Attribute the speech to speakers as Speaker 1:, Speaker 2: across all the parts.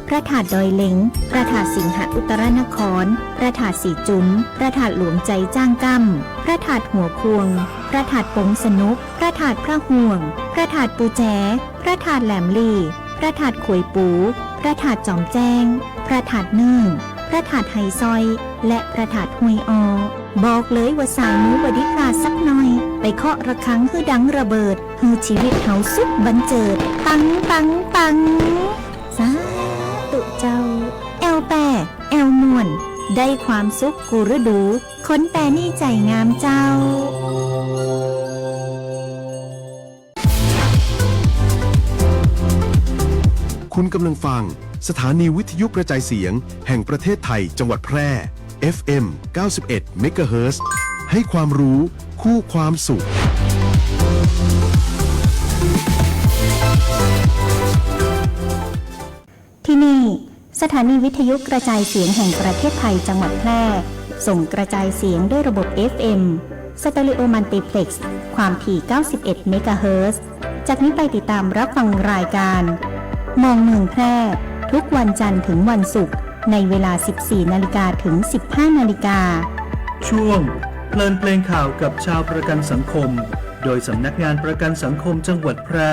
Speaker 1: พระธาตุดอยเหล็งพระธาตุสิงหอุตรนครพระธาตุสีจุ๋มพระธาตุหลวงใจจ้างกั้มพระธาตุหัวควงพระธาตุปงสนุกพระธาตุพระห่วงพระธาตุปูแจพระธาตุแหลมลี่พระธาตุขวยปูพระธาตุจอมแจ้งพระธาตุเนื่องพระธาตุไฮซอยและพระธาตุห้วยออบอกเลยว่าสายมูบไดิพลาดสักหน่อยไปเคาะระฆังคือดังระเบิดฮือชีวิตเฮาสุดบันเจิดปังปังปังสาตุเจ้าแอลแปแอลมวนได้ความสุขกูฤดูค้นแปรนี่ใจงามเจ้า
Speaker 2: คุณกำลังฟังสถานีวิทยุกระจายเสียงแห่งประเทศไทยจังหวัดแพร่ FM 91 MHz ให้ความรู้คู่ความสุข
Speaker 1: ที่นี่สถานีวิทยุกระจายเสียงแห่งประเทศไทยจังหวัดแพร่ส่งกระจายเสียงด้วยระบบ FM สเตอริโอมัลติเพล็กซ์ความถี่ 91 เมกะเฮิรตซ์จากนี้ไปติดตามรับฟังรายการมองเมืองแพร่ทุกวันจันทร์ถึงวันศุกร์ในเวลา 14 นาฬิกาถึง 15 นาฬิกา
Speaker 3: ช่วงเพลินเพลงข่าวกับชาวประกันสังคมโดยสำนักงานประกันสังคมจังหวัดแพร่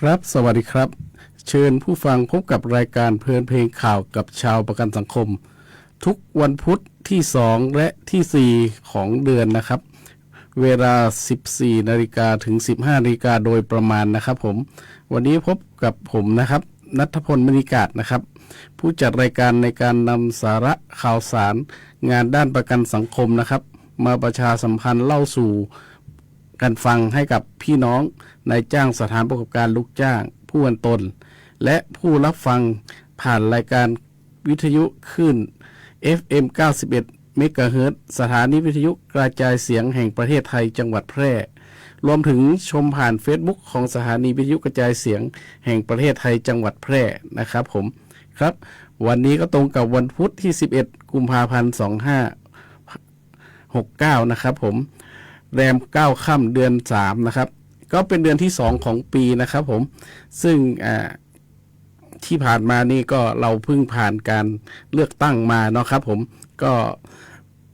Speaker 4: ครับสวัสดีครับเชิญผู้ฟังพบกับรายการเพลินเพลงข่าวกับชาวประกันสังคมทุกวันพุธที่2และที่4ของเดือนนะครับเวลา 14 นาฬิกาถึง 15 นาฬิกาโดยประมาณนะครับผมวันนี้พบกับผมนะครับณัฐพล มณีกาศนะครับผู้จัดรายการในการนำสาระข่าวสารงานด้านประกันสังคมนะครับมาประชาสัมพันธ์เล่าสู่กันฟังให้กับพี่น้องนายจ้างสถานประกอบการลูกจ้างผู้อันตนและผู้รับฟังผ่านรายการวิทยุคลื่น FM 91 เมกะเฮิรตซ์สถานีวิทยุกระจายเสียงแห่งประเทศไทยจังหวัดแพร่รวมถึงชมผ่าน Facebook ของสถานีวิทยุกระจายเสียงแห่งประเทศไทยจังหวัดแพร่นะครับผมครับวันนี้ก็ตรงกับวันพุธที่11กุมภาพันธ์2569นะครับผมแรม9ค่ำเดือน3นะครับก็เป็นเดือนที่2ของปีนะครับผมซึ่งที่ผ่านมานี่ก็เราเพิ่งผ่านการเลือกตั้งมาเนาะครับผมก็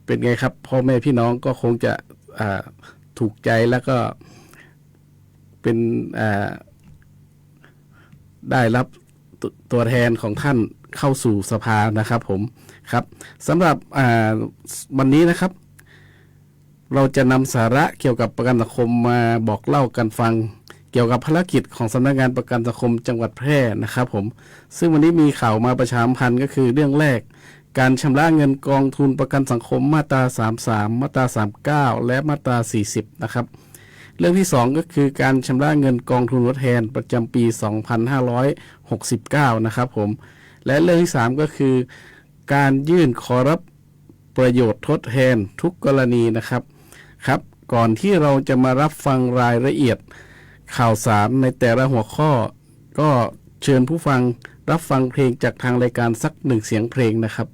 Speaker 4: เป็นไงครับพ่อแม่พี่น้องก็คงจะถูกใจแล้วก็เป็นได้รับตัวแทนของท่านเข้าสู่สภานะครับผมครับสำหรับวันนี้นะครับเราจะนำสาระเกี่ยวกับประกันสังคมมาบอกเล่ากันฟังเกี่ยวกับภารกิจของสำนักงานประกันสังคมจังหวัดแพร่นะครับผมซึ่งวันนี้มีข่าวมาประชาสัมพันธ์ก็คือเรื่องแรกการชำระเงินกองทุนประกันสังคมมาตรา33มาตรา39และมาตรา40นะครับเรื่องที่2ก็คือการชำระเงินกองทุนทดแทนประจำปี2569นะครับผมและเรื่องที่3ก็คือการยื่นขอรับประโยชน์ทดแทนทุกกรณีนะครับครับก่อนที่เราจะมารับฟังรายละเอียดข่าวสารในแต่ละหัวข้อก็เชิญผู้ฟังรับฟังเพลงจากทางรายการสัก1เสียงเพลงนะครับ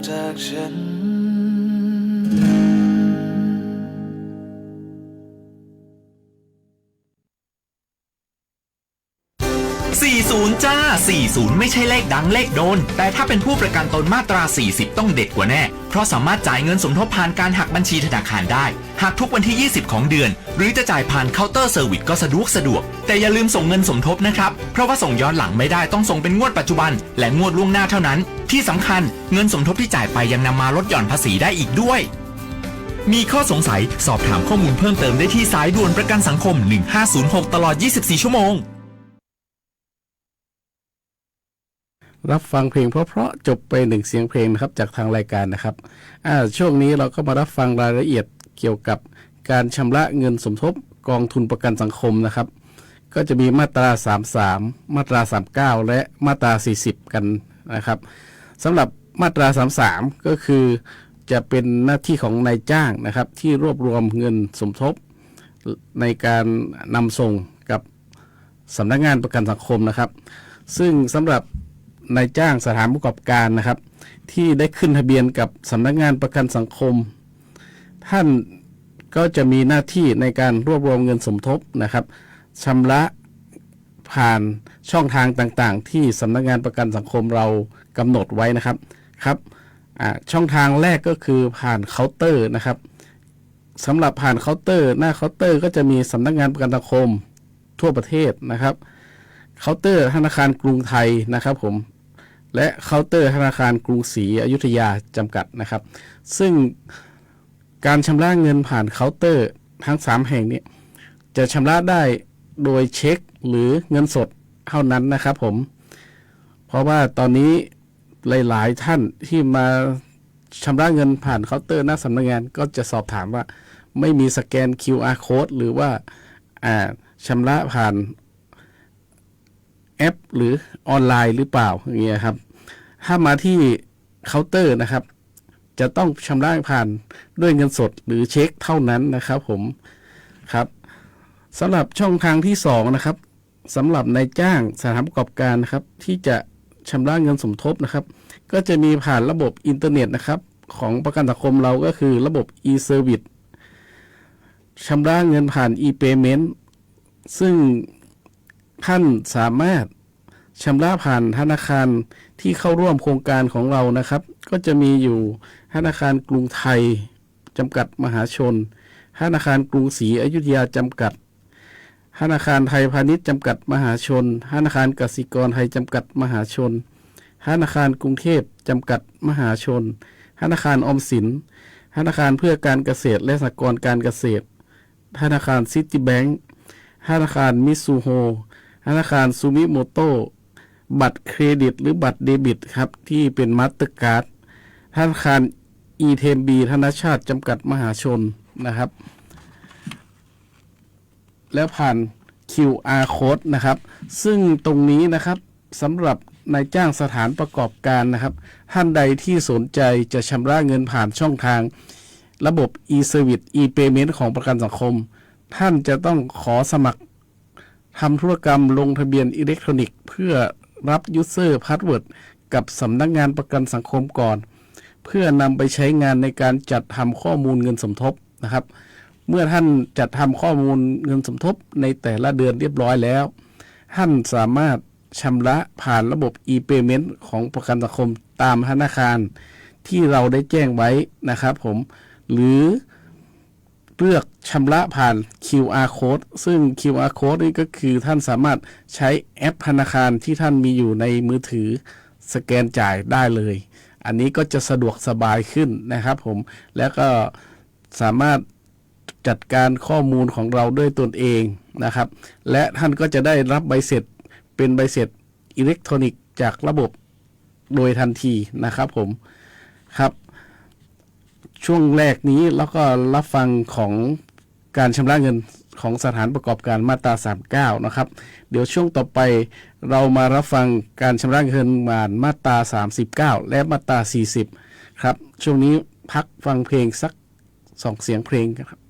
Speaker 5: จากฉัน
Speaker 6: 40 จ้า 40 ไม่ใช่เลขดังเลขโดน แต่ถ้าเป็นผู้ประกันตนมาตรา 40 ต้องเด็ดกว่าแน่ เพราะสามารถจ่ายเงินสมทบผ่านการหักบัญชีธนาคารได้ หากทุกวันที่ 20 ของเดือน หรือจะจ่ายผ่านเคาน์เตอร์เซอร์วิสก็สะดวก แต่อย่าลืมส่งเงินสมทบนะครับ เพราะว่าส่งย้อนหลังไม่ได้ต้องส่งเป็นงวดปัจจุบัน และงวดล่วงหน้าเท่านั้น ที่สำคัญเงินสมทบที่จ่ายไปยังนำมาลดหย่อนภาษีได้อีกด้วย มีข้อสงสัยสอบถามข้อมูลเพิ่มเติมได้ที่สายด่วนประกันสังคม 1506 ตลอด 24 ชั่วโมง
Speaker 4: รับฟังเพลงเพราะๆจบไปหนึ่งเสียงเพลงนะครับจากทางรายการนะครับช่วงนี้เราก็มารับฟังรายละเอียดเกี่ยวกับการชำระเงินสมทบกองทุนประกันสังคมนะครับก็จะมีมาตรา 33 มาตรา 39 และมาตรา 40 กันนะครับสำหรับมาตรา 33 ก็คือจะเป็นหน้าที่ของนายจ้างนะครับที่รวบรวมเงินสมทบในการนำส่งกับสำนักงานประกันสังคมนะครับซึ่งสำหรับนายจ้างสถานประกอบการนะครับที่ได้ขึ้นทะเบียนกับสำนักงานประกันสังคมท่านก็จะมีหน้าที่ในการรวบรวมเงินสมทบนะครับชำระผ่านช่องทางต่างๆที่สำนักงานประกันสังคมเรากำหนดไว้นะครับช่องทางแรกก็คือผ่านเคาน์เตอร์นะครับสำหรับผ่านเคาน์เตอร์หน้าเคาน์เตอร์ก็จะมีสำนักงานประกันสังคมทั่วประเทศนะครับเคาน์เตอร์ธนาคารกรุงไทยนะครับผมและเคาน์เตอร์ธนาคารกรุงศรีอยุธยาจำกัดนะครับซึ่งการชำระเงินผ่านเคาน์เตอร์ทั้ง3แห่งนี้จะชำระได้โดยเช็คหรือเงินสดเท่านั้นนะครับผมเพราะว่าตอนนี้หลายๆท่านที่มาชำระเงินผ่านเคาน์เตอร์หน้าสำนักงานก็จะสอบถามว่าไม่มีสแกน QR code หรือว่าชำระผ่านแอปหรือออนไลน์หรือเปล่าอย่างเงี้ยครับถ้ามาที่เคาน์เตอร์นะครับจะต้องชำระผ่านด้วยเงินสดหรือเช็คเท่านั้นนะครับผมครับสำหรับช่องทางที่2นะครับสำหรับนายจ้างสถานประกอบการนะครับที่จะชำระเงินสมทบนะครับก็จะมีผ่านระบบอินเทอร์เน็ตนะครับของประกันสังคมเราก็คือระบบ e-service ชำระเงินผ่าน e-payment ซึ่งท่านสามารถชำระผ่านธนาคารที่เข้าร่วมโครงการของเรานะครับก็จะมีอยู่ธนาคารกรุงไทยจำกัดมหาชนธนาคารกรุงศรีอยุธยาจำกัดธนาคารไทยพาณิชย์จำกัดมหาชนธนาคารกสิกรไทยจำกัดมหาชนธนาคารกรุงเทพจำกัดมหาชนธนาคารออมสินธนาคารเพื่อการเกษตรและสหกรณ์การเกษตรธนาคารซิตี้แบงก์ธนาคารมิซูโฮธนาคารซูมิโมโตบัตรเครดิตหรือบัตรเดบิตครับที่เป็นมาสเตอร์การ์ดธนาคารETB ธนชาติจำกัดมหาชนนะครับแล้วผ่าน QR code นะครับซึ่งตรงนี้นะครับสำหรับนายจ้างสถานประกอบการนะครับท่านใดที่สนใจจะชำระเงินผ่านช่องทางระบบ e-service e-payment ของประกันสังคมท่านจะต้องขอสมัครทำธุรกรรมลงทะเบียนอิเล็กทรอนิกส์เพื่อรับ User Password กับสำนักงานประกันสังคมก่อนเพื่อนำไปใช้งานในการจัดทำข้อมูลเงินสมทบนะครับเมื่อท่านจัดทำข้อมูลเงินสมทบในแต่ละเดือนเรียบร้อยแล้วท่านสามารถชำระผ่านระบบ e-payment ของประกันสังคมตามธนาคารที่เราได้แจ้งไว้นะครับผมหรือเลือกชำระผ่าน QR code ซึ่ง QR code นี่ก็คือท่านสามารถใช้แอปธนาคารที่ท่านมีอยู่ในมือถือสแกนจ่ายได้เลยอันนี้ก็จะสะดวกสบายขึ้นนะครับผมแล้วก็สามารถจัดการข้อมูลของเราด้วยตนเองนะครับและท่านก็จะได้รับใบเสร็จเป็นใบเสร็จอิเล็กทรอนิกส์จากระบบโดยทันทีนะครับผมครับช่วงแรกนี้แล้วก็รับฟังของการชำระเงินของสถานประกอบการมาตรา 39นะครับเดี๋ยวช่วงต่อไปเรามารับฟังการชำระเงินมาตรา 39และมาตรา 40ครับช่วงนี้พักฟังเพลงสัก2เสียงเพลงครับ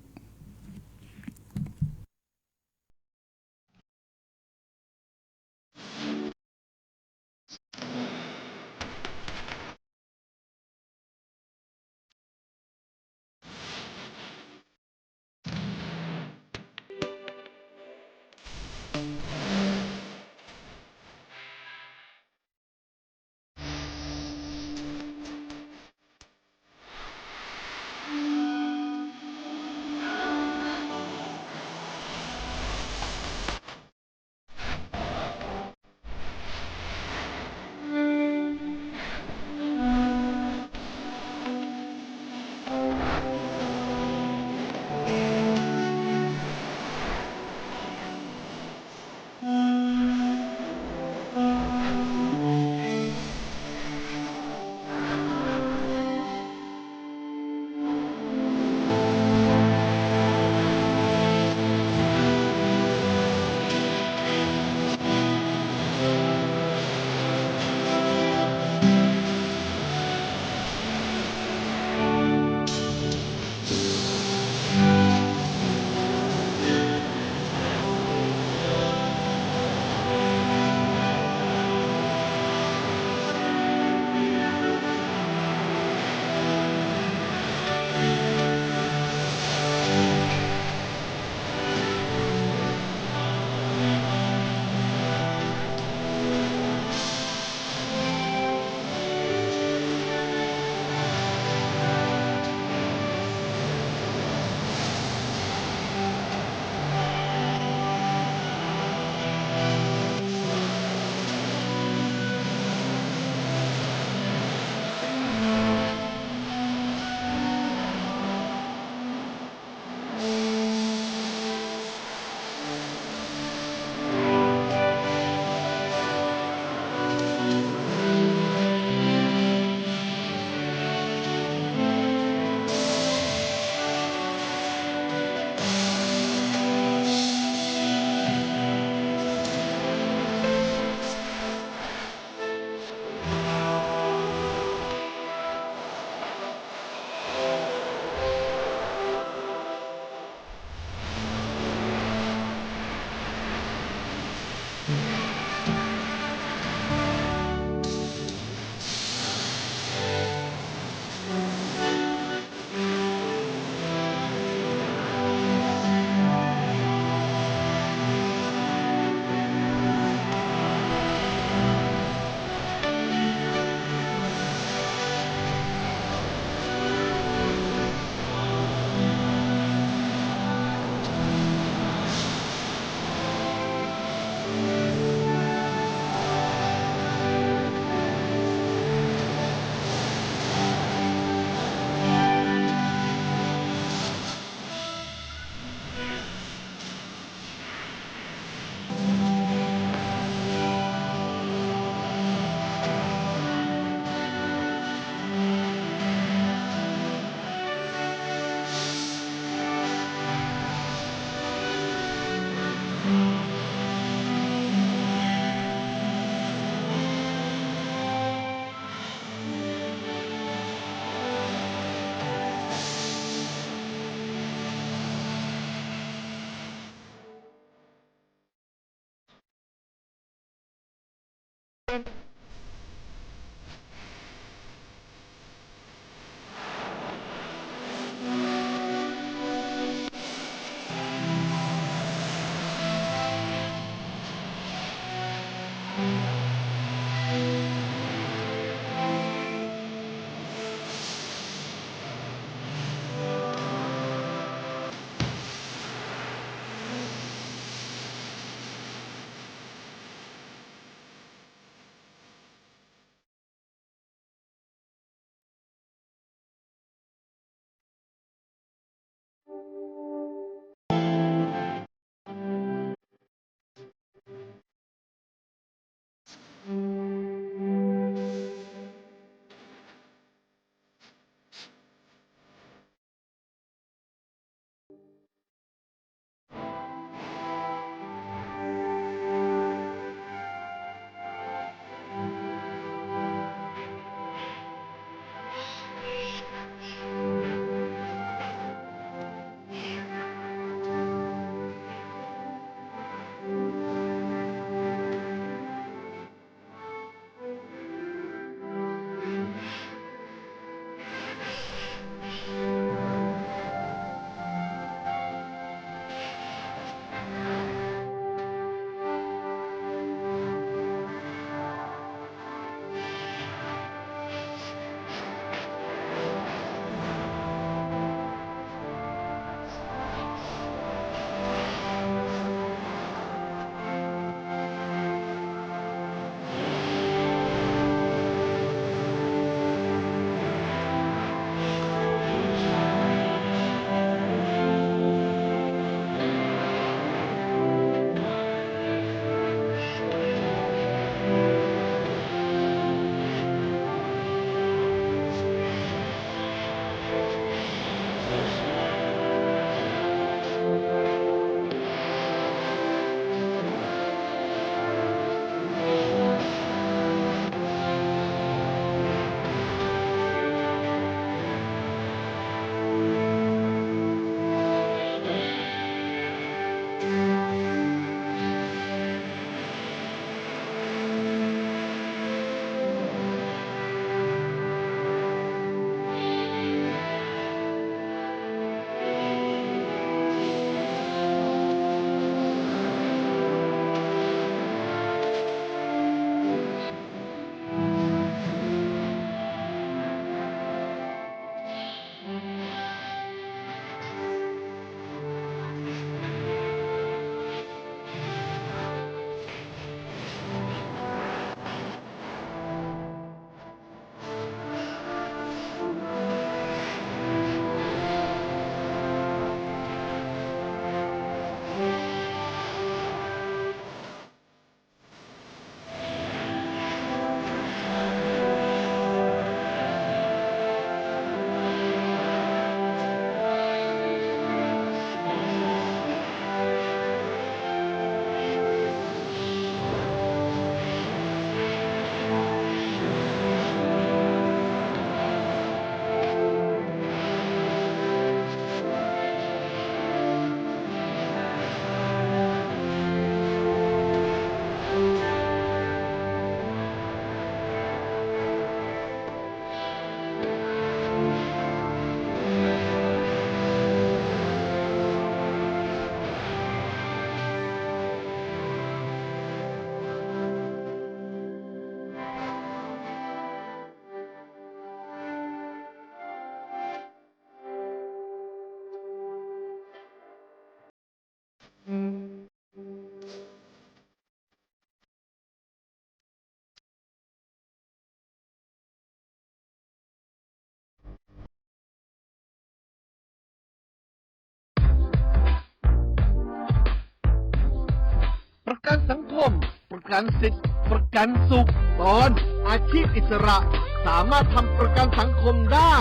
Speaker 5: ประกันสังคม ประกันสิทธิ์ประกันสุขตอนอาชีพอิสระสามารถทำประกันสังคมได้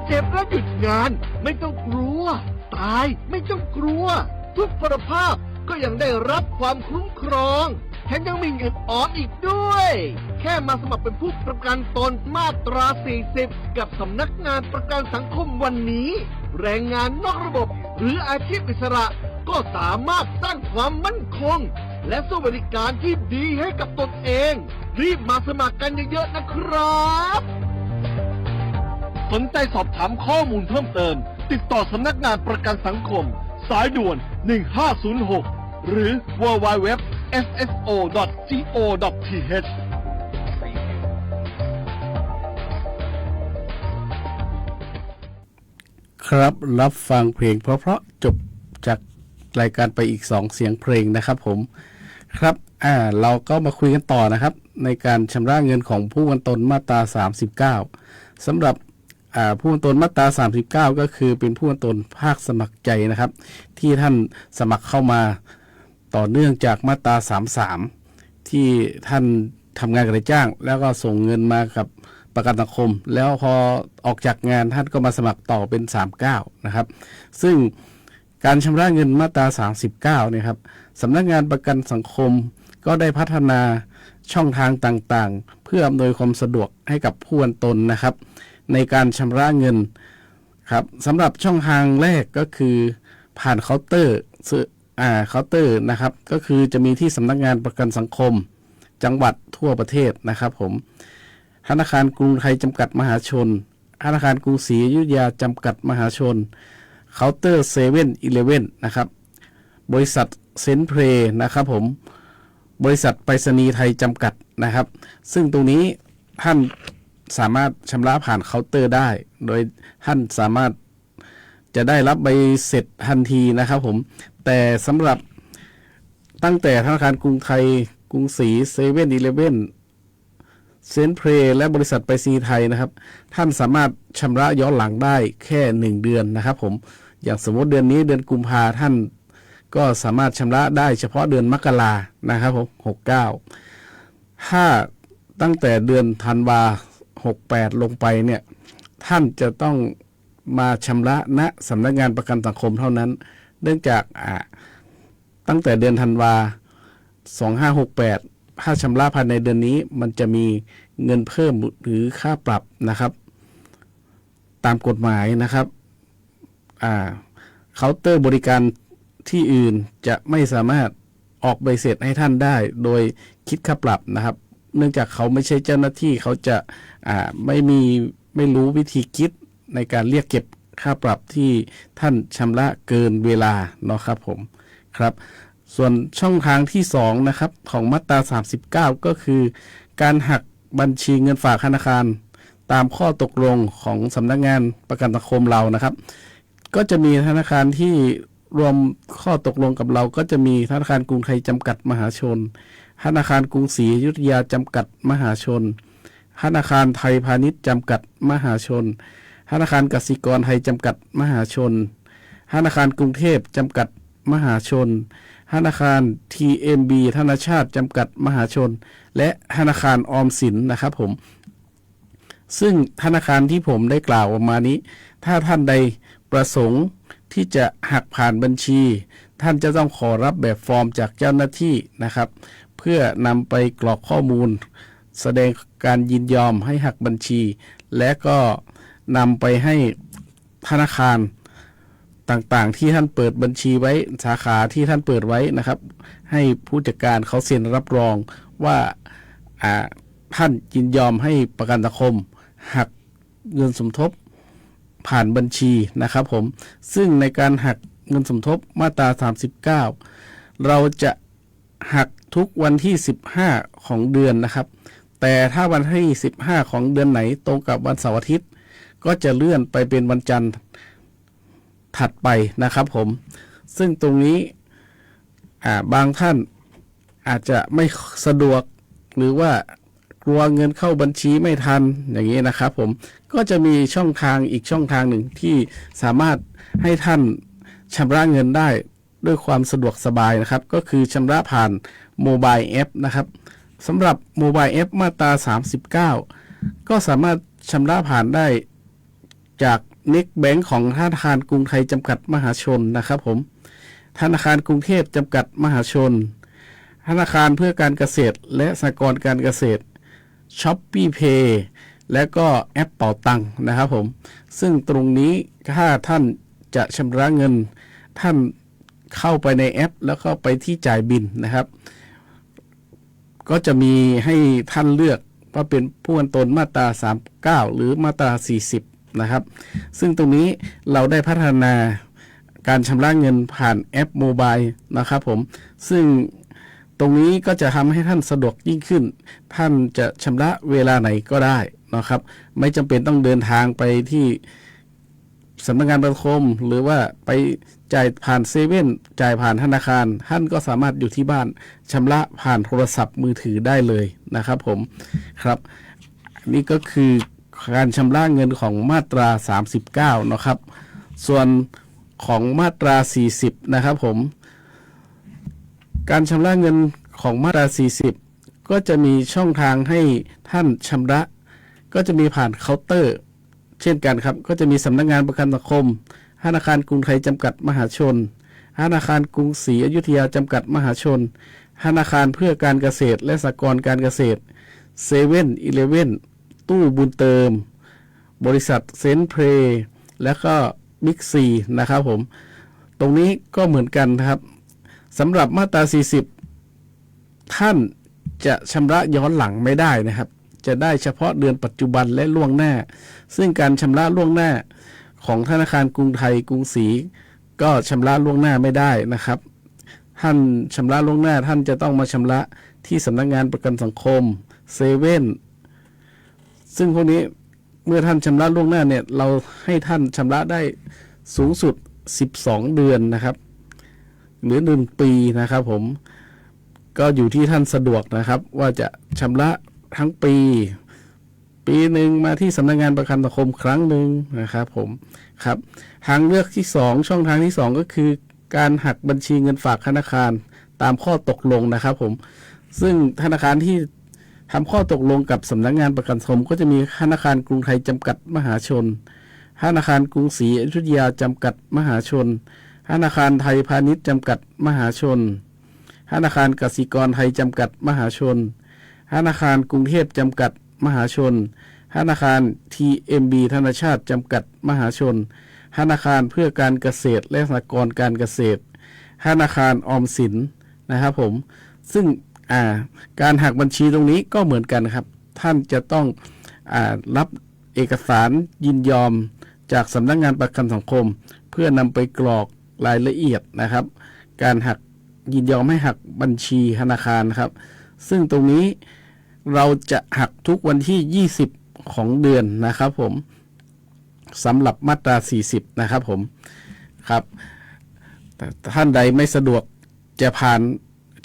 Speaker 5: เจ็บแล้วหยุดงานไม่ต้องกลัวตายไม่ต้องกลัวทุกพลภาพก็ยังได้รับความคุ้มครองแถมยังมีเงินออมอีกด้วยแค่มาสมัครเป็นผู้ประกันตนมาตรา 40 กับสำนักงานประกันสังคมวันนี้แรงงานนอกระบบหรืออาชีพอิสระก็สามารถสร้างความมั่นคงและสวัสดิการที่ดีให้กับตนเองรีบมาสมัครกันเยอะๆนะครับสนใจสอบถามข้อมูลเพิ่มเติมติดต่อสำนักงานประกันสังคมสายด่วน 1506 หรือ www.sso.go.th
Speaker 4: ครับรับฟังเพลงเพราะๆจบจากรายการไปอีก2เสียงเพลงนะครับผมครับเราก็มาคุยกันต่อนะครับในการชำระเงินของผู้ประกันตนมาตรา 39สำหรับผู้ประกันตนมาตรา 39ก็คือเป็นผู้ประกันตนภาคสมัครใจนะครับที่ท่านสมัครเข้ามาต่อเนื่องจากมาตรา 33ที่ท่านทำงานกับนายจ้างแล้วก็ส่งเงินมากับประกันสังคมแล้วพอออกจากงานท่านก็มาสมัครต่อเป็น39นะครับซึ่งการชำระเงินมาตรา39เนี่ยครับสำนักงานประกันสังคมก็ได้พัฒนาช่องทางต่างๆเพื่ออำนวยความสะดวกให้กับผู้ประกันตนนะครับในการชำระเงินครับสำหรับช่องทางแรกก็คือผ่านเคาน์เตอร์นะครับก็คือจะมีที่สำนักงานประกันสังคมจังหวัดทั่วประเทศนะครับผมธนาคารกรุงไทยจำกัดมหาชนธนาคารกรุงศรีอยุธยาจำกัดมหาชนเคาน์เตอร์7-Eleven นะครับบริษัทเซนเพลนะครับผมบริษัทไปรษณีย์ไทยจำกัดนะครับซึ่งตรงนี้ท่านสามารถชำระผ่านเคาน์เตอร์ได้โดยท่านสามารถจะได้รับใบเสร็จทันทีนะครับผมแต่สำหรับตั้งแต่ธนาคารกรุงไทยกรุงศรี7-Elevenเซนเพลและบริษัทไปรษณีย์ไทยนะครับท่านสามารถชำระย้อนหลังได้แค่1เดือนนะครับผมอย่างสมมติเดือนนี้เดือนกุมภาท่านก็สามารถชำระได้เฉพาะเดือนมกรานะครับผม69ถ้าตั้งแต่เดือนธันวา68ลงไปเนี่ยท่านจะต้องมาชำระณสำนักงานประกันสังคมเท่านั้นเนื่องจากตั้งแต่เดือนธันวา2568ถ้าชำระภายในเดือนนี้มันจะมีเงินเพิ่มหรือค่าปรับนะครับตามกฎหมายนะครับเคาน์เตอร์บริการที่อื่นจะไม่สามารถออกใบเสร็จให้ท่านได้โดยคิดค่าปรับนะครับเนื่องจากเขาไม่ใช่เจ้าหน้าที่เขาจะไม่รู้วิธีคิดในการเรียกเก็บค่าปรับที่ท่านชำระเกินเวลาเนาะครับผมครับส่วนช่องทางที่2นะครับของมาตรา39ก็คือการหักบัญชีเงินฝากธนาคารตามข้อตกลงของสำนักงานประกันสังคมเรานะครับก็จะมีธนาคารที่รวมข้อตกลงกับเราก็จะมีธนาคารกรุงไทยจำกัดมหาชนธนาคารกรุงศรีอยุธยาจำกัดมหาชนธนาคารไทยพาณิชย์จำกัดมหาชนธนาคารกสิกรไทยจำกัดมหาชนธนาคารกรุงเทพจำกัดมหาชนธนาคาร TMB ธนาชาติจำกัดมหาชนและธนาคารออมสินนะครับผมซึ่งธนาคารที่ผมได้กล่าวออกมานี้ถ้าท่านใดประสงค์ที่จะหักผ่านบัญชีท่านจะต้องขอรับแบบฟอร์มจากเจ้าหน้าที่นะครับเพื่อนำไปกรอกข้อมูลแสดงการยินยอมให้หักบัญชีและก็นำไปให้ธนาคารต่างๆที่ท่านเปิดบัญชีไว้สาขาที่ท่านเปิดไว้นะครับให้ผู้จัดการเขาเซ็นรับรองว่าท่านยินยอมให้ประกันสังคมหักเงินสมทบผ่านบัญชีนะครับผมซึ่งในการหักเงินสมทบมาตรา39เราจะหักทุกวันที่15ของเดือนนะครับแต่ถ้าวันที่15ของเดือนไหนตรงกับวันเสาร์อาทิตย์ก็จะเลื่อนไปเป็นวันจันทร์ถัดไปนะครับผมซึ่งตรงนี้บางท่านอาจจะไม่สะดวกหรือว่ากลัวเงินเข้าบัญชีไม่ทันอย่างนี้นะครับผมก็จะมีช่องทางอีกช่องทางหนึ่งที่สามารถให้ท่านชำระเงินได้ ด้วยความสะดวกสบายนะครับก็คือชำระผ่านโมบายแอปนะครับสำหรับโมบายแอปมาตรา39ก็สามารถชำระผ่านได้จาก Next Bank ของธนาคารกรุงไทยจำกัดมหาชนนะครับผมธนาคารกรุงเทพจำกัดมหาชนธนาคารเพื่อการเกษตรและสหกรณ์การเกษตร Shopee Pay และก็แอปเป๋าตังค์นะครับผมซึ่งตรงนี้ถ้าท่านจะชำระเงินท่านเข้าไปในแอปแล้วก็ไปที่จ่ายบิลนะครับก็จะมีให้ท่านเลือกว่าเป็นผู้ประกันตนมาตรา39หรือมาตรา40นะครับซึ่งตรงนี้เราได้พัฒนาการชำระเงินผ่านแอปโมบายนะครับผมซึ่งตรงนี้ก็จะทำให้ท่านสะดวกยิ่งขึ้นท่านจะชำระเวลาไหนก็ได้นะครับไม่จำเป็นต้องเดินทางไปที่สำนักงานประคมหรือว่าไปจ่ายผ่านเซเว่นจ่ายผ่านธนาคารท่านก็สามารถอยู่ที่บ้านชำระผ่านโทรศัพท์มือถือได้เลยนะครับผมครับนี่ก็คือการชำระเงินของมาตรา39นะครับส่วนของมาตรา40นะครับผมการชำระเงินของมาตรา40ก็จะมีช่องทางให้ท่านชำระก็จะมีผ่านเคาน์เตอร์เช่นกันครับก็จะมีสำนักงานประกันสังคมธนาคารกรุงไทยจำกัดมหาชนธนาคารกรุงศรีอยุธยาจำกัดมหาชนธนาคารเพื่อการเกษตรและสหกรณ์การเกษตรเซเว่นอีเลฟเว่นตู้บุญเติมบริษัทเซนเพลและก็บิ๊กซีนะครับผมตรงนี้ก็เหมือนกันครับสำหรับมาตรา40ท่านจะชำระย้อนหลังไม่ได้นะครับจะได้เฉพาะเดือนปัจจุบันและล่วงหน้าซึ่งการชำระล่วงหน้าของธนาคารกรุงไทยกรุงศรีก็ชำระล่วงหน้าไม่ได้นะครับท่านชำระล่วงหน้าท่านจะต้องมาชำระที่สำนักงานประกันสังคมเซเว่นซึ่งพวกนี้เมื่อท่านชำระล่วงหน้าเนี่ยเราให้ท่านชำระได้สูงสุด12เดือนนะครับหรือ1ปีนะครับผมก็อยู่ที่ท่านสะดวกนะครับว่าจะชำระทั้งปีหนึ่งมาที่สำนักงานประกันสังคมครั้งหนึ่งนะครับผมครับทางเลือกที่2ช่องทางที่2ก็คือการหักบัญชีเงินฝากธนาคารตามข้อตกลงนะครับผมซึ่งธนาคารที่ทำข้อตกลงกับสำนักงานประกันสังคมก็จะมีธนาคารกรุงไทยจำกัดมหาชนธนาคารกรุงศรีอยุธยาจำกัดมหาชนธนาคารไทยพาณิชย์จำกัดมหาชนธนาคารกสิกรไทยจำกัดมหาชนธนาคารกรุงเทพจำกัดมหาชนธนาคาร TMB ธนาชาติจำกัดมหาชนธนาคารเพื่อการเกษตรและสหกรณ์การเกษตรธนาคารออมสินนะครับผมซึ่งการหักบัญชีตรงนี้ก็เหมือนกันครับท่านจะต้องรับเอกสารยินยอมจากสำนักงานประกันสังคมเพื่อนำไปกรอกรายละเอียดนะครับการหักยินยอมให้หักบัญชีธนาคารครับซึ่งตรงนี้เราจะหักทุกวันที่20ของเดือนนะครับผมสำหรับมาตรา40นะครับผมครับแต่ท่านใดไม่สะดวกจะผ่าน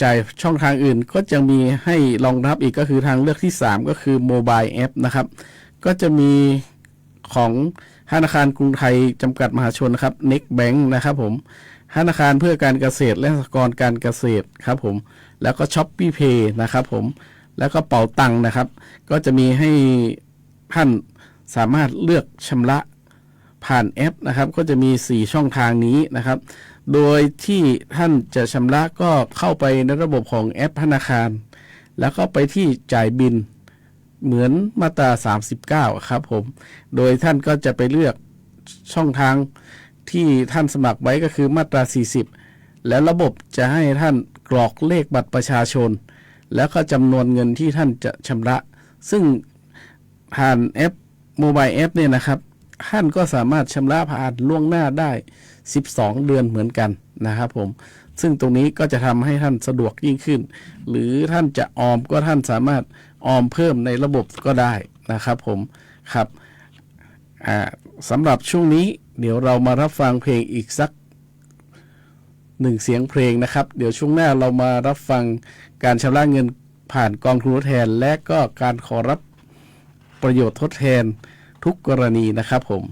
Speaker 4: จ่ายช่องทางอื่นก็จะมีให้รองรับอีกก็คือทางเลือกที่3ก็คือโมบายแอปนะครับก็จะมีของธนาคารกรุงไทยจำกัดมหาชนนะครับ Next Bank นะครับผมธนาคารเพื่อการเกษตรและสหกรณ์การเกษตรครับผมแล้วก็ Shopee Pay นะครับผมแล้วก็เป๋าตังค์นะครับก็จะมีให้ท่านสามารถเลือกชำระผ่านแอปนะครับก็จะมี4ช่องทางนี้นะครับโดยที่ท่านจะชำระก็เข้าไปในระบบของแอปธนาคารแล้วก็ไปที่จ่ายบิลเหมือนมาตรา39ครับผมโดยท่านก็จะไปเลือกช่องทางที่ท่านสมัครไว้ก็คือมาตรา40แล้วระบบจะให้ท่านกรอกเลขบัตรประชาชนแล้วก็จำนวนเงินที่ท่านจะชำระซึ่งผ่านแอปโมบายแอปเนี่ยนะครับท่านก็สามารถชำระผ่านล่วงหน้าได้12เดือนเหมือนกันนะครับผมซึ่งตรงนี้ก็จะทำให้ท่านสะดวกยิ่งขึ้นหรือท่านจะออมก็ท่านสามารถออมเพิ่มในระบบก็ได้นะครับผมครับสำหรับช่วงนี้เดี๋ยวเรามารับฟังเพลงอีกสัก1เสียงเพลงนะครับเดี๋ยวช่วงหน้าเรามารับฟังการชำระเงินผ่านกองทุนทดแทนและก็การขอรับประโยชน์ทดแทนทุกกรณีนะครับผม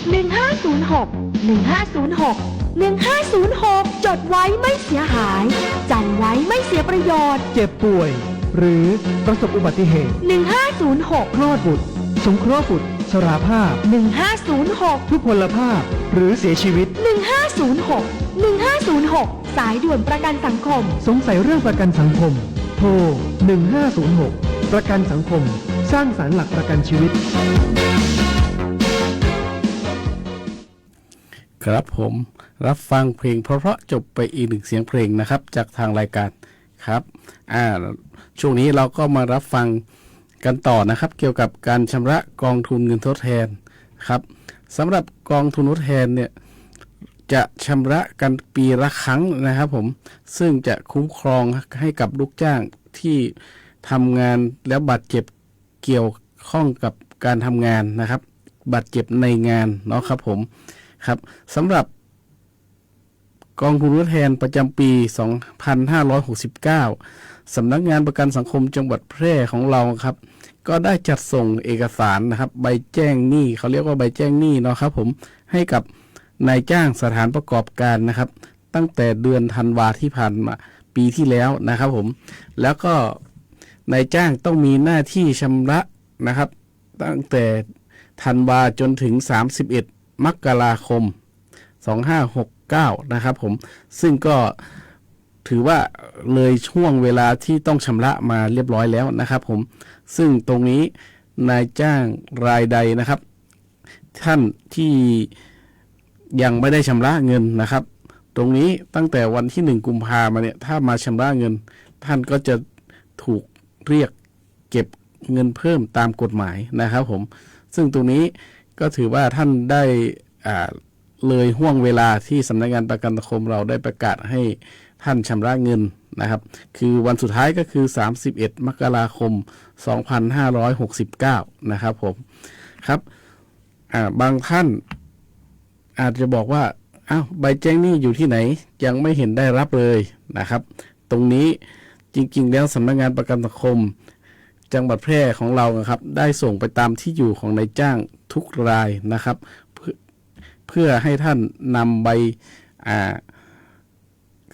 Speaker 7: 1506 จดไว้ไม่เสียหายจำไว้ไม่เสียประโยชน์
Speaker 8: เจ็บป่วย หรือประสบอุบัติเหตุ
Speaker 7: 1506
Speaker 8: คลอดบุตรสงเคราะห์บุตรชราภาพ
Speaker 7: 1506
Speaker 8: ทุพพลภาพ หรือเสียชีวิต
Speaker 7: 1506 สายด่วนประกันสังคม
Speaker 8: สงสัยเรื่องประกันสังคม โทร 1506 ประกันสังคม สร้างสรรค์หลักประกันชีวิต
Speaker 4: ครับผมรับฟังเพลงเพราะๆจบไปอีกหนึ่งเสียงเพลงนะครับ จากทางรายการครับช่วงนี้เราก็มารับฟังกันต่อนะครับ เกี่ยวกับการชำระกองทุนเงินทดแทนครับสำหรับกองทุนทดแทนเนี่ยจะชำระกันปีละครั้งนะครับผมซึ่งจะคุ้มครองให้กับลูกจ้างที่ทำงานแล้วบาดเจ็บเกี่ยวข้องกับการทำงานนะครับบาดเจ็บในงานเนาะครับผมครับสำหรับกองทุนทดแทนประจำปี 2569 สำนักงานประกันสังคมจังหวัดแพร่ของเราครับก็ได้จัดส่งเอกสารนะครับใบแจ้งหนี้เขาเรียกว่าใบแจ้งหนี้เนาะครับผมให้กับนายจ้างสถานประกอบการนะครับตั้งแต่เดือนธันวาที่ผ่านมาปีที่แล้วนะครับผมแล้วก็นายจ้างต้องมีหน้าที่ชำระนะครับตั้งแต่ธันวาจนถึง31มกราคม2569นะครับผมซึ่งก็ถือว่าเลยช่วงเวลาที่ต้องชำระมาเรียบร้อยแล้วนะครับผมซึ่งตรงนี้นายจ้างรายใดนะครับท่านที่ยังไม่ได้ชำระเงินนะครับตรงนี้ตั้งแต่วันที่1กุมภาพันธ์มาเนี่ยถ้ามาชำระเงินท่านก็จะถูกเรียกเก็บเงินเพิ่มตามกฎหมายนะครับผมซึ่งตรงนี้ก็ถือว่าท่านได้เลยห่วงเวลาที่สำนักงานประกันสังคมเราได้ประกาศให้ท่านชำระเงินนะครับคือวันสุดท้ายก็คือ31มกราคม2569นะครับผมครับบางท่านอาจจะบอกว่าอ้าวใบแจ้งหนี้อยู่ที่ไหนยังไม่เห็นได้รับเลยนะครับตรงนี้จริงๆแล้วสำนักงานประกันสังคมจังหวัดแพร่ของเราครับได้ส่งไปตามที่อยู่ของนายจ้างทุกรายนะครับเพื่อให้ท่านนำใบ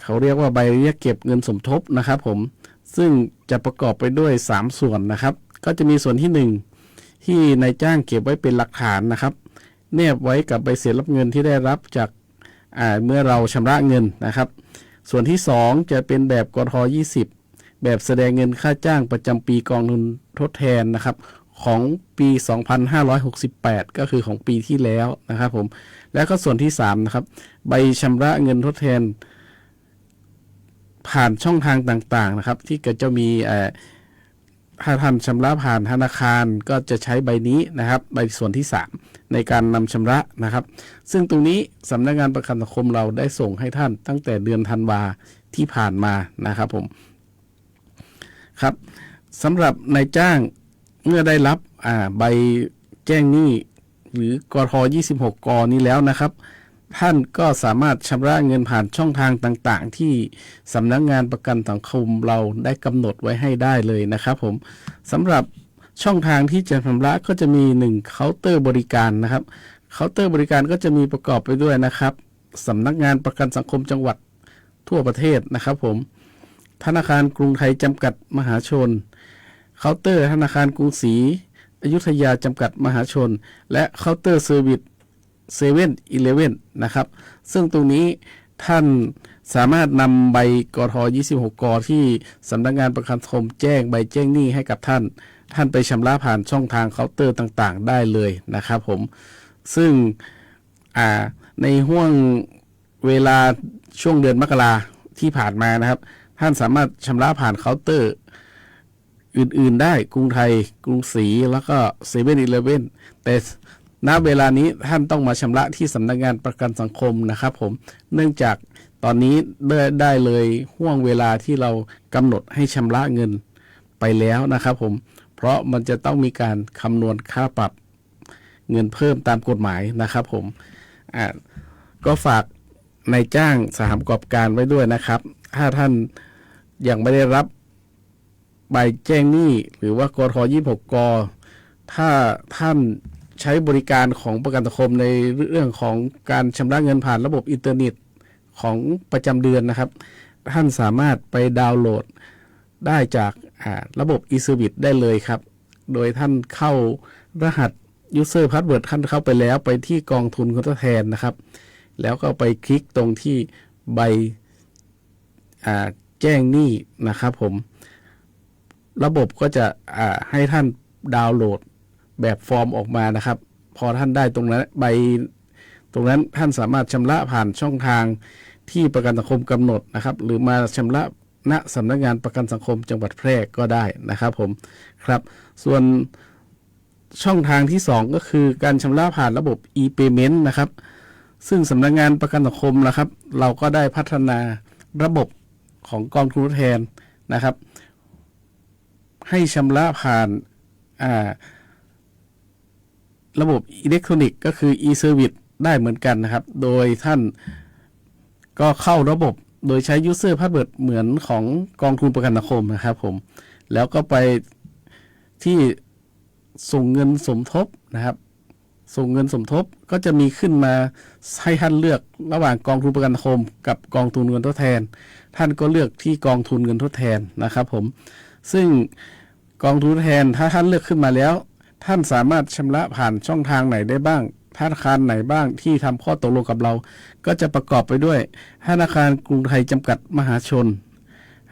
Speaker 4: เขาเรียกว่าใบเรียกเก็บเงินสมทบนะครับผมซึ่งจะประกอบไปด้วย3ส่วนนะครับก็จะมีส่วนที่1ที่นายจ้างเก็บไว้เป็นหลักฐานนะครับแนบไว้กับใบเสร็จรับเงินที่ได้รับจากเมื่อเราชำระเงินนะครับส่วนที่2จะเป็นแบบกท20แบบแสดงเงินค่าจ้างประจำปีกองทุนทดแทนนะครับของปี 2568 ก็คือของปีที่แล้วนะครับผมแล้วก็ส่วนที่3นะครับใบชำระเงินทดแทนผ่านช่องทางต่างๆนะครับที่ก็จะมีถ้าท่านชำระผ่านธนาคารก็จะใช้ใบนี้นะครับใบส่วนที่3ในการนำชำระนะครับซึ่งตรงนี้สำนักงานประกันสังคมเราได้ส่งให้ท่านตั้งแต่เดือนธันวาที่ผ่านมานะครับผมครับสำหรับนายจ้างเมื่อได้รับใบแจ้งหนี้หรือกท26กนี้แล้วนะครับท่านก็สามารถชำระเงินผ่านช่องทางต่างๆที่สำนักงานประกันสังคมเราได้กำหนดไว้ให้ได้เลยนะครับผมสำหรับช่องทางที่จะชำระก็จะมี1เคาน์เตอร์บริการนะครับเคาน์เตอร์บริการก็จะมีประกอบไปด้วยนะครับสำนักงานประกันสังคมจังหวัดทั่วประเทศนะครับผมธนาคารกรุงไทยจำกัดมหาชนเคาน์เตอร์ธนาคารกรุงศรีอยุธยาจำกัดมหาชนและเคาน์เตอร์เซอร์วิส7-Eleven นะครับซึ่งตรงนี้ท่านสามารถนำใบกท26กที่สำนักงานประกันสังคมแจ้งใบแจ้งหนี้ให้กับท่านไปชำระผ่านช่องทางเคาน์เตอร์ต่างๆได้เลยนะครับผมซึ่งในห่วงเวลาช่วงเดือนมกราที่ผ่านมานะครับท่านสามารถชำระผ่านเคาน์เตอร์อื่นๆได้กรุงไทยกรุงศรีแล้วก็7-Eleven แต่ณเวลานี้ท่านต้องมาชำระที่สำนักงานประกันสังคมนะครับผมเนื่องจากตอนนี้ได้เลยห่วงเวลาที่เรากำหนดให้ชำระเงินไปแล้วนะครับผมเพราะมันจะต้องมีการคำนวณค่าปรับเงินเพิ่มตามกฎหมายนะครับผมก็ฝากนายจ้างสถานประกอบการไว้ด้วยนะครับถ้าท่านยังไม่ได้รับใบแจ้งหนี้หรือว่ากท26กถ้าท่าน ใช้บริการของประกันสังคมในเรื่องของการชำระเงินผ่านระบบอินเทอร์เน็ตของประจำเดือนนะครับท่านสามารถไปดาวน์โหลดได้จากระบบ e-service ได้เลยครับโดยท่านเข้ารหัส user password ท่านเข้าไปแล้วไปที่กองทุนคนทดแทนนะครับแล้วก็ไปคลิกตรงที่ใบแจ้งหนี้นะครับผมระบบก็จะให้ท่านดาวน์โหลดแบบฟอร์มออกมานะครับพอท่านได้ตรงนั้นใบตรงนั้นท่านสามารถชำระผ่านช่องทางที่ประกันสังคมกำหนดนะครับหรือมาชำระณสำนักงานประกันสังคมจังหวัดแพร่ก็ได้นะครับผมครับส่วนช่องทางที่2ก็คือการชำระผ่านระบบ e-payment นะครับซึ่งสำนักงานประกันสังคมนะครับเราก็ได้พัฒนาระบบของกองทุนทดแทนนะครับให้ชำระผ่านระบบอิเล็กทรอนิกส์ก็คือ e-service ได้เหมือนกันนะครับโดยท่านก็เข้าระบบโดยใช้ user password เหมือนของกองทุนประกันสังคมนะครับผมแล้วก็ไปที่ส่งเงินสมทบนะครับส่งเงินสมทบก็จะมีขึ้นมาให้ท่านเลือกระหว่างกองทุนประกันสังคมกับกองทุนเงินทดแทนท่านก็เลือกที่กองทุนเงินทดแทนนะครับผมซึ่งกองทุนทดแทนถ้าท่านเลือกขึ้นมาแล้วท่านสามารถชำระผ่านช่องทางไหนได้บ้างธนาคารไหนบ้างที่ทำข้อตกลงกับเราก็จะประกอบไปด้วยธนาคารกรุงไทยจำกัดมหาชน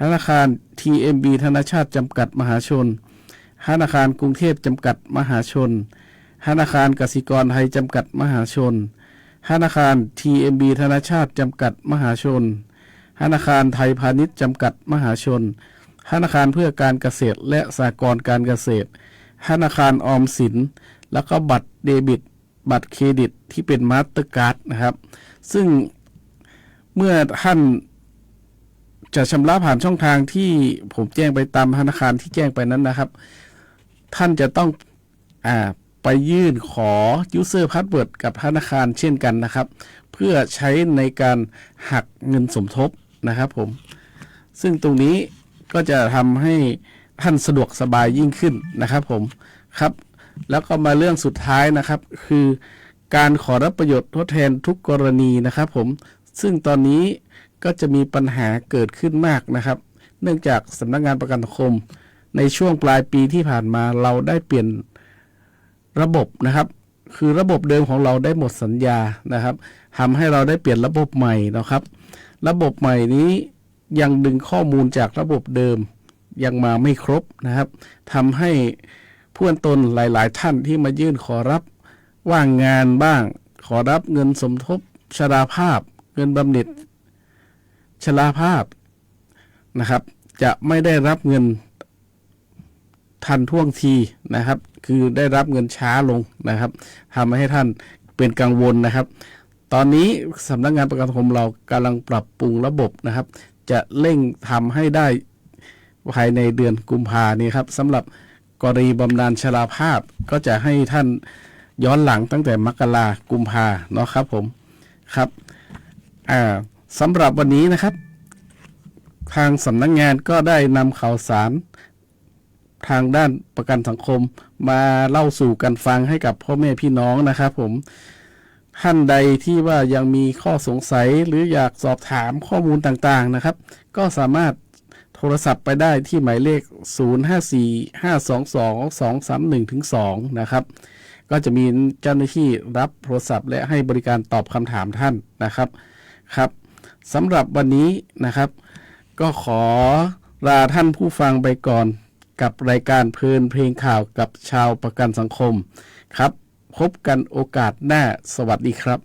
Speaker 4: ธนาคาร TMB ธนชาติจำกัดมหาชนธนาคารกรุงเทพจำกัดมหาชนธนาคารกสิกรไทยจำกัดมหาชนธนาคาร TMB ธนชาติจำกัดมหาชนธนาคารไทยพาณิชย์จำกัดมหาชนธนาคารเพื่อการเกษตรและสหกรณ์การเกษตรธนาคารออมสินแล้วก็บัตรเดบิตบัตรเครดิตที่เป็นมาสเตอร์การ์ดนะครับซึ่งเมื่อท่านจะชำระผ่านช่องทางที่ผมแจ้งไปตามธนาคารที่แจ้งไปนั้นนะครับท่านจะต้องไปยื่นขอ user password กับธนาคารเช่นกันนะครับเพื่อใช้ในการหักเงินสมทบนะครับผมซึ่งตรงนี้ก็จะทำให้ท่านสะดวกสบายยิ่งขึ้นนะครับผมครับแล้วก็มาเรื่องสุดท้ายนะครับคือการขอรับประโยชน์ทดแทนทุกกรณีนะครับผมซึ่งตอนนี้ก็จะมีปัญหาเกิดขึ้นมากนะครับเนื่องจากสำนักงานประกันสังคมในช่วงปลายปีที่ผ่านมาเราได้เปลี่ยนระบบนะครับคือระบบเดิมของเราได้หมดสัญญานะครับทำให้เราได้เปลี่ยนระบบใหม่นะครับระบบใหม่นี้ยังดึงข้อมูลจากระบบเดิมยังมาไม่ครบนะครับทำให้ผู้ตนหลายๆท่านที่มายื่นขอรับว่างงานบ้างขอรับเงินสมทบชราภาพเงินบำเหน็จชราภาพนะครับจะไม่ได้รับเงินทันท่วงทีนะครับคือได้รับเงินช้าลงนะครับทำให้ท่านเป็นกังวลนะครับตอนนี้สำนักงานประกันสังคมเรากำลังปรับปรุงระบบนะครับจะเร่งทำให้ได้ภายในเดือนกุมภานี้ครับสำหรับกรณีบำนาญชราภาพก็จะให้ท่านย้อนหลังตั้งแต่มกรากุมภาเนาะครับผมครับสำหรับวันนี้นะครับทางสำนักงานก็ได้นำข่าวสารทางด้านประกันสังคมมาเล่าสู่กันฟังให้กับพ่อแม่พี่น้องนะครับผมท่านใดที่ว่ายังมีข้อสงสัยหรืออยากสอบถามข้อมูลต่างๆนะครับก็สามารถโทรศัพท์ไปได้ที่หมายเลข 0545222231-2 นะครับก็จะมีเจ้าหน้าที่รับโทรศัพท์และให้บริการตอบคำถามท่านนะครับครับสำหรับวันนี้นะครับก็ขอลาท่านผู้ฟังไปก่อนกับรายการเพลินเพลงข่าวกับชาวประกันสังคมครับพบกันโอกาสหน้าสวัสดีครับ